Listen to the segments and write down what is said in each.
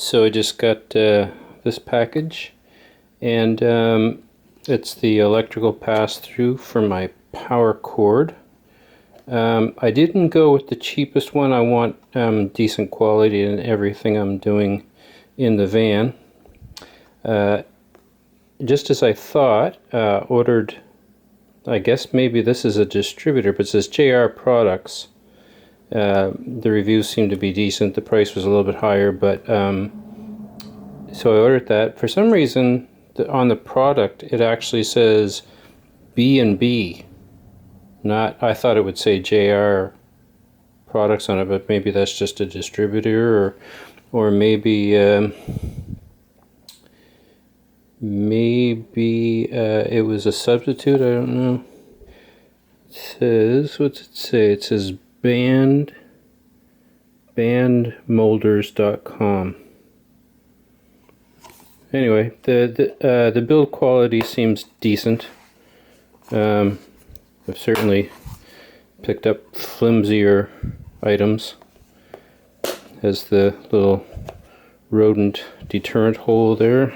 So I just got this package, and it's the electrical pass-through for my power cord. I didn't go with the cheapest one. I want decent quality in everything I'm doing in the van. Just as I thought, ordered, I guess maybe this is a distributor, but it says JR Products. The reviews seem to be decent. The price was a little bit higher, but so I ordered that. For some reason, on the product, it actually says B&B. Not, I thought it would say JR Products on it, but maybe that's just a distributor, or maybe it was a substitute. I don't know. It says, what's it say? It says bandmolders.com. Anyway, the build quality seems decent. I've certainly picked up flimsier items. Has the little rodent deterrent hole there,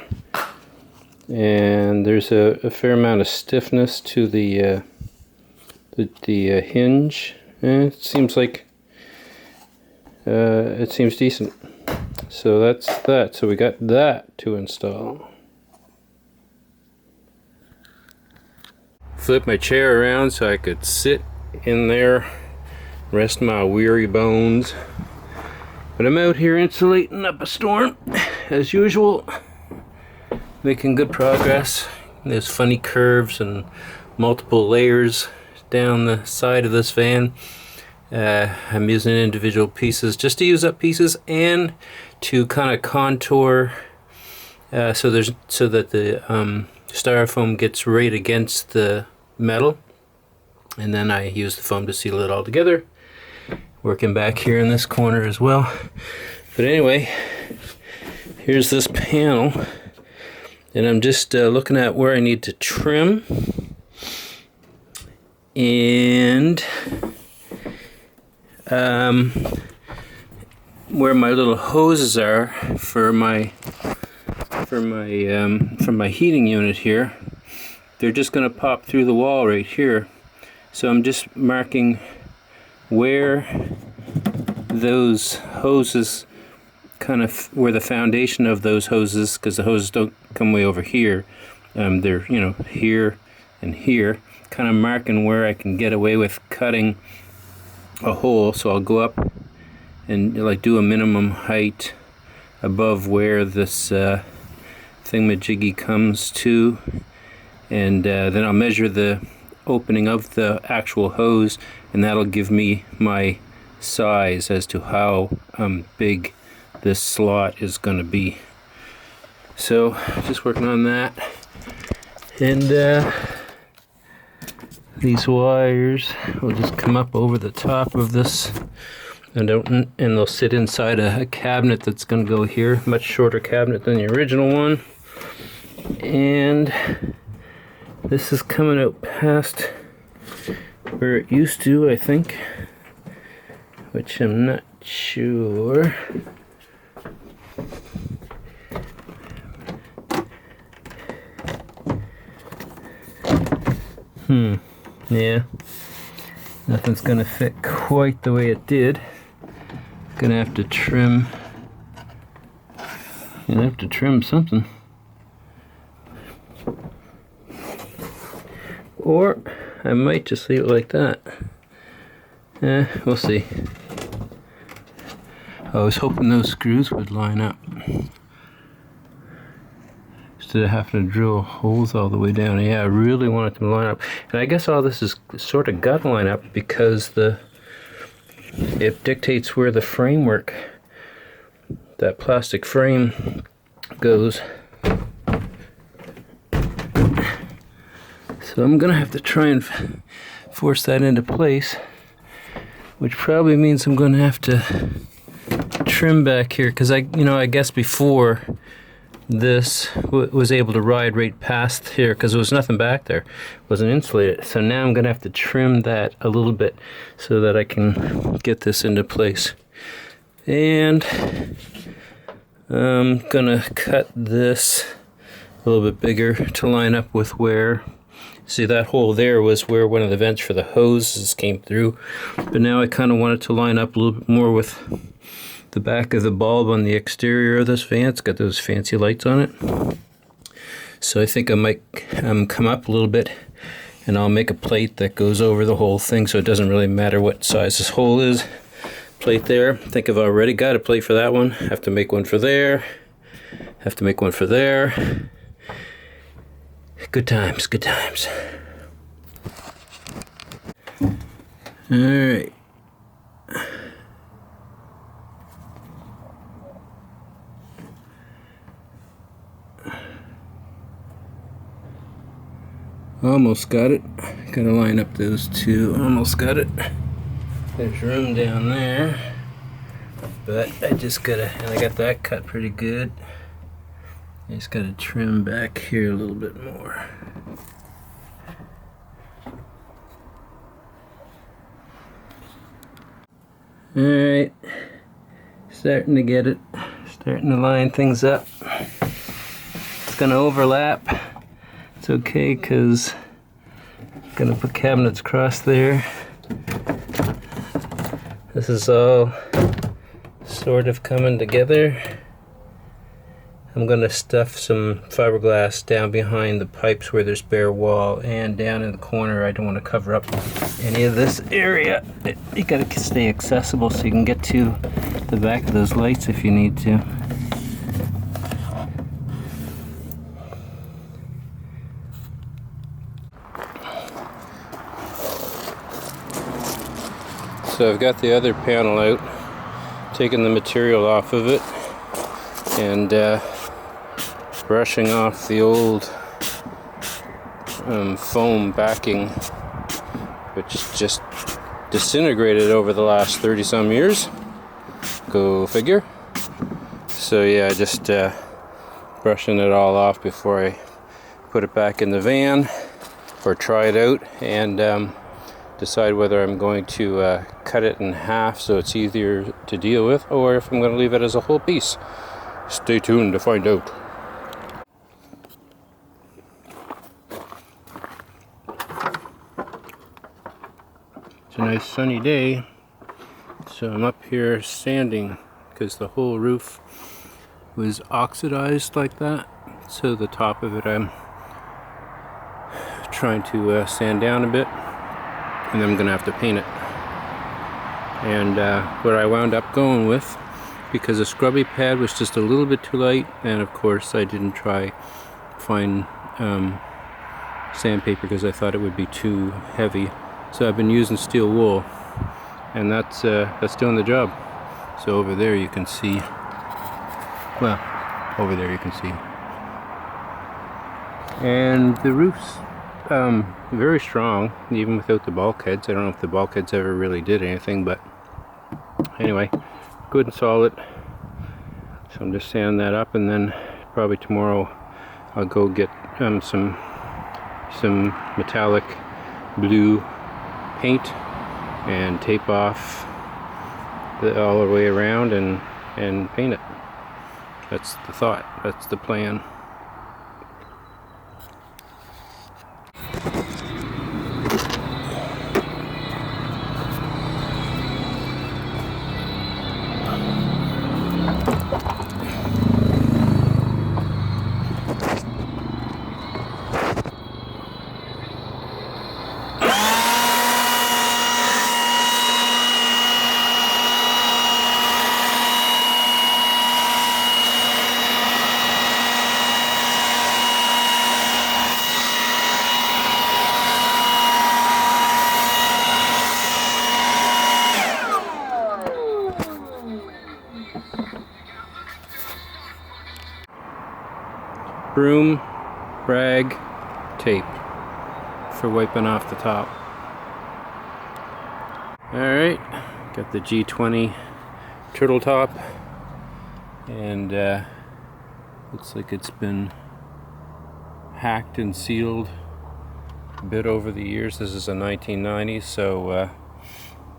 and there's a fair amount of stiffness to the hinge. It seems like it seems decent. So that's that. So we got that to install. Flip my chair around so I could sit in there, rest my weary bones. But I'm out here insulating up a storm, as usual. Making good progress. There's funny curves and multiple layers down the side of this van. I'm using individual pieces just to use up pieces and to kind of contour so that the styrofoam gets right against the metal, and then I use the foam to seal it all together. Working back here in this corner as well. But anyway, here's this panel, and I'm just looking at where I need to trim, and where my little hoses are for my heating unit here. They're just going to pop through the wall right here. So I'm just marking where those hoses kind of, where the foundation of those hoses, because the hoses don't come way over here. They're, you know, here and here. Kind of marking where I can get away with cutting a hole. So I'll go up and like do a minimum height above where this thingamajiggy comes to, and then I'll measure the opening of the actual hose, and that'll give me my size as to how big this slot is going to be. So just working on that, and these wires will just come up over the top of this, and they'll sit inside a cabinet that's going to go here, much shorter cabinet than the original one. And this is coming out past where it used to, I think, which I'm not sure. Yeah, nothing's gonna fit quite the way it did. Gonna have to trim. Gonna have to trim something, or I might just leave it like that. We'll see. I was hoping those screws would line up instead of having to drill holes all the way down. Yeah, I really want it to line up, and I guess all this is sort of got to line up because it dictates where the framework, that plastic frame, goes. So I'm gonna have to try and force that into place, which probably means I'm gonna have to trim back here, because I guess before this was able to ride right past here because there was nothing back there, it wasn't insulated. So now I'm gonna have to trim that a little bit so that I can get this into place. And I'm gonna cut this a little bit bigger to line up with where, see, that hole there was where one of the vents for the hoses came through, but now I kind of want it to line up a little bit more with the back of the bulb on the exterior of this van. It's got those fancy lights on it. So I think I might come up a little bit, and I'll make a plate that goes over the whole thing, so it doesn't really matter what size this hole is. Plate there. I think I've already got a plate for that one. Have to make one for there. Have to make one for there. Good times, good times. All right. Almost got it. Gotta line up those two. Almost got it. There's room down there, but I just gotta, and I got that cut pretty good. I just gotta trim back here a little bit more. All right, starting to get it. Starting to line things up. It's gonna overlap. It's okay, because I'm gonna put cabinets across there. This is all sort of coming together. I'm gonna stuff some fiberglass down behind the pipes where there's bare wall, and down in the corner. I don't want to cover up any of this area. You gotta stay accessible so you can get to the back of those lights if you need to. So I've got the other panel out, taking the material off of it, and brushing off the old foam backing, which just disintegrated over the last 30 some years. Go figure. So yeah, just brushing it all off before I put it back in the van, or try it out, and decide whether I'm going to cut it in half so it's easier to deal with, or if I'm going to leave it as a whole piece. Stay tuned to find out. It's a nice sunny day, so I'm up here sanding because the whole roof was oxidized like that. So the top of it I'm trying to sand down a bit, and then I'm gonna have to paint it. And what I wound up going with, because the scrubby pad was just a little bit too light, and of course I didn't try fine sandpaper because I thought it would be too heavy. So I've been using steel wool, and that's doing the job. So over there you can see, well, over there you can see. And the roof's very strong, even without the bulkheads. I don't know if the bulkheads ever really did anything, but anyway, good and solid. So I'm just sanding that up, and then probably tomorrow I'll go get some metallic blue paint and tape off all the way around and paint it. That's the thought, that's the plan. Broom, rag, tape for wiping off the top. Alright, got the G20 turtle top, and looks like it's been hacked and sealed a bit over the years. This is a 1990, so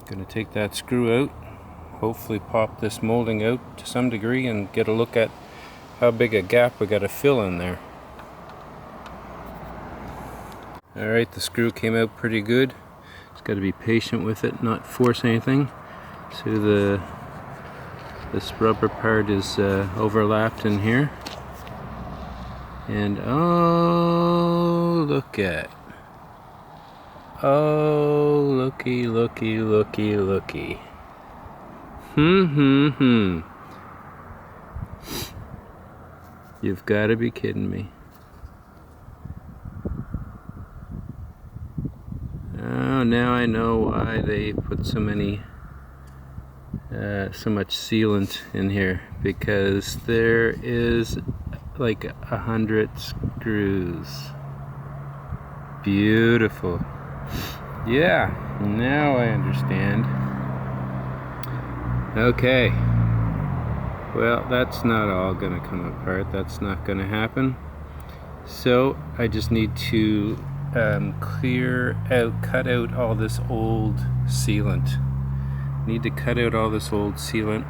gonna take that screw out, hopefully pop this molding out to some degree and get a look at how big a gap we got to fill in there. Alright, the screw came out pretty good. Just got to be patient with it, not force anything. So this rubber part is overlapped in here. And oh, look at. Oh, looky, looky, looky, looky. You've got to be kidding me. Oh, now I know why they put so much sealant in here, because there is like 100 screws. Beautiful. Yeah, now I understand. Okay. Well, that's not all gonna come apart. That's not gonna happen. So I just need to cut out all this old sealant. Need to cut out all this old sealant,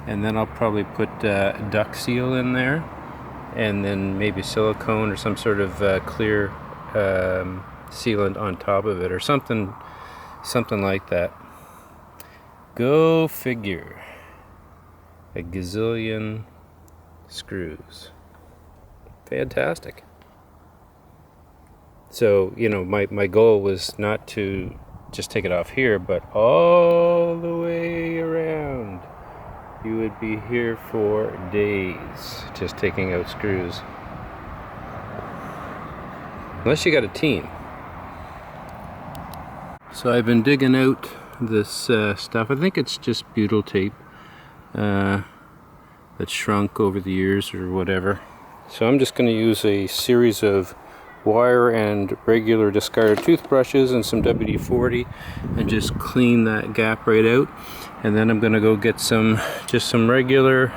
and then I'll probably put duck seal in there, and then maybe silicone or some sort of clear sealant on top of it, or something like that. Go figure. A gazillion screws. Fantastic. So, you know, my goal was not to just take it off here, but all the way around. You would be here for days just taking out screws. Unless you got a team. So I've been digging out this stuff. I think it's just butyl tape that shrunk over the years or whatever. So I'm just going to use a series of wire and regular discarded toothbrushes and some WD-40 and just clean that gap right out. And then I'm going to go get some regular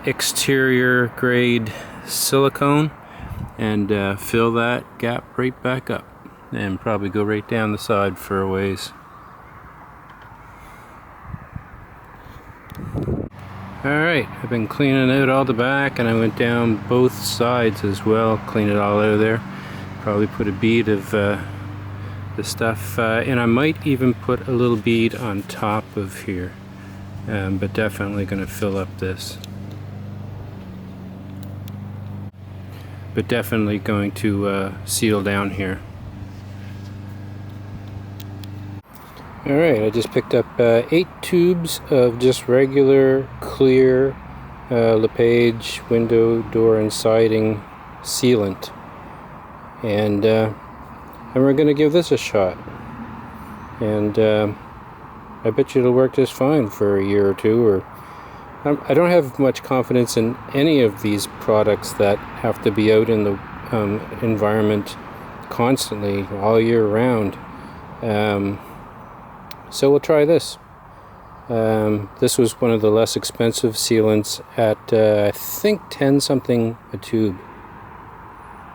exterior grade silicone and fill that gap right back up, and probably go right down the side for a ways. Alright, I've been cleaning out all the back, and I went down both sides as well, clean it all out of there. Probably put a bead of the stuff, and I might even put a little bead on top of here, but definitely going to fill up this. But definitely going to seal down here. Alright, I just picked up 8 tubes of just regular clear LePage window, door, and siding sealant, and we're going to give this a shot, and I bet you it'll work just fine for a year or two. Or I don't have much confidence in any of these products that have to be out in the environment constantly all year round. So we'll try this. This was one of the less expensive sealants at I think 10 something a tube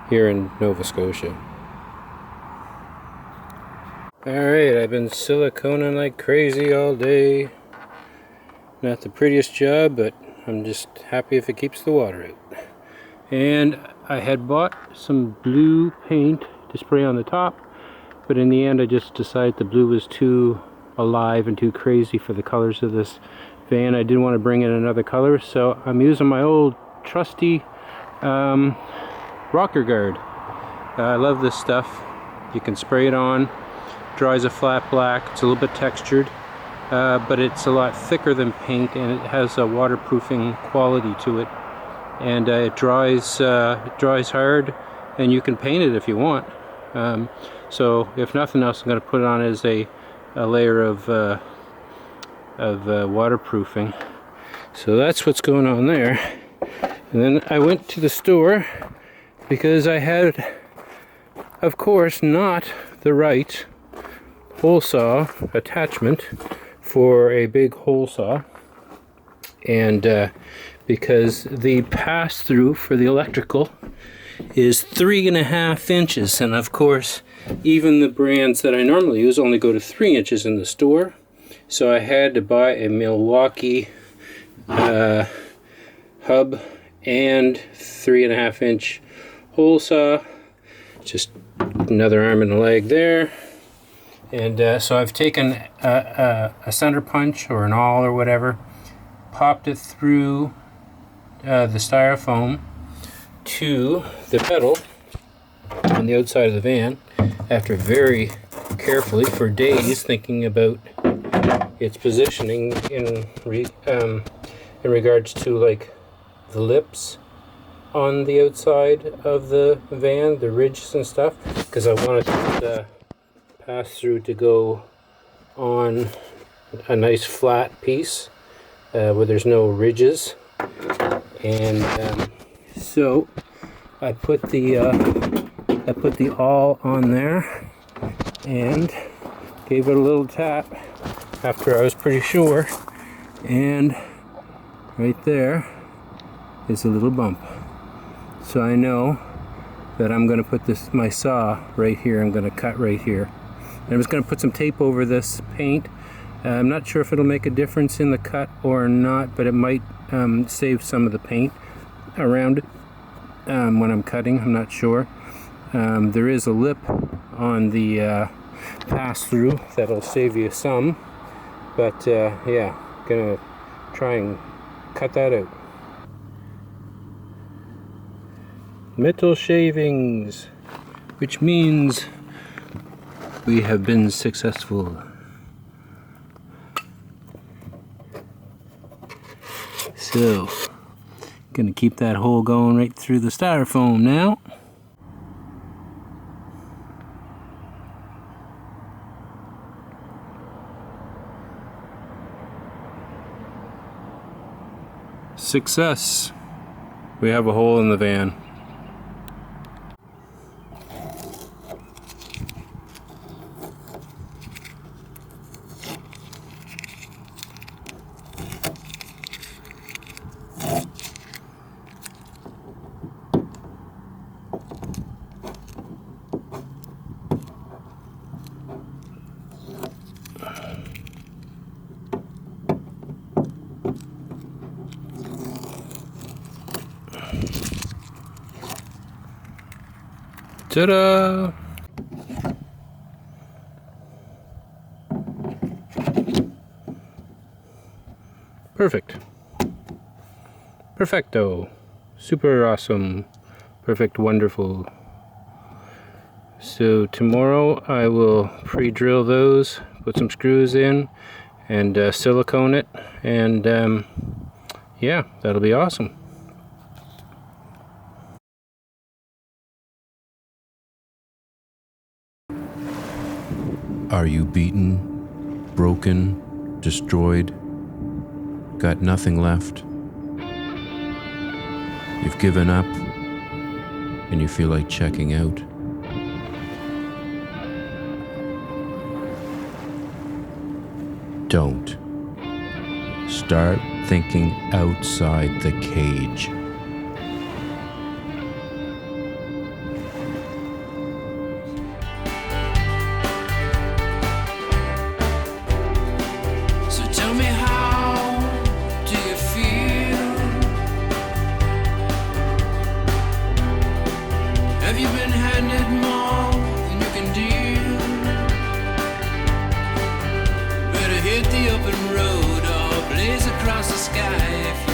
here in Nova Scotia. Alright, I've been siliconing like crazy all day. Not the prettiest job, but I'm just happy if it keeps the water out. And I had bought some blue paint to spray on the top, but in the end I just decided the blue was too alive and too crazy for the colors of this van. I didn't want to bring in another color, so I'm using my old trusty rocker guard. I love this stuff. You can spray it on, dries a flat black. It's a little bit textured, but it's a lot thicker than paint, and it has a waterproofing quality to it, and it dries hard, and you can paint it if you want. So if nothing else, I'm going to put it on as a layer of waterproofing. So that's what's going on there. And then I went to the store because I had, of course, not the right hole saw attachment for a big hole saw, and because the pass-through for the electrical is 3.5 inches, and of course even the brands that I normally use only go to 3 inches in the store. So I had to buy a Milwaukee hub and 3.5-inch hole saw. Just another arm and a leg there. And so I've taken a center punch or an awl or whatever, popped it through the styrofoam to the pedal on the outside of the van, after very carefully for days thinking about its positioning in regards to like the lips on the outside of the van, the ridges and stuff, because I wanted the pass-through to go on a nice flat piece where there's no ridges. And so I put the awl on there and gave it a little tap after I was pretty sure, and right there is a little bump. So I know that I'm going to put my saw right here. I'm going to cut right here. And I'm just going to put some tape over this paint. I'm not sure if it'll make a difference in the cut or not, but it might save some of the paint around it when I'm cutting. I'm not sure. There is a lip on the pass-through that'll save you some, but yeah, gonna try and cut that out. Metal shavings, which means we have been successful. So, gonna keep that hole going right through the styrofoam now. Success! We have a hole in the van. Ta-da! Perfect. Perfecto. Super awesome. Perfect, wonderful. So tomorrow I will pre-drill those, put some screws in, and silicone it, and yeah, that'll be awesome. Are you beaten, broken, destroyed, got nothing left? You've given up and you feel like checking out? Don't. Start thinking outside the cage. Tell me, how do you feel? Have you been handed more than you can deal? Better hit the open road or blaze across the sky if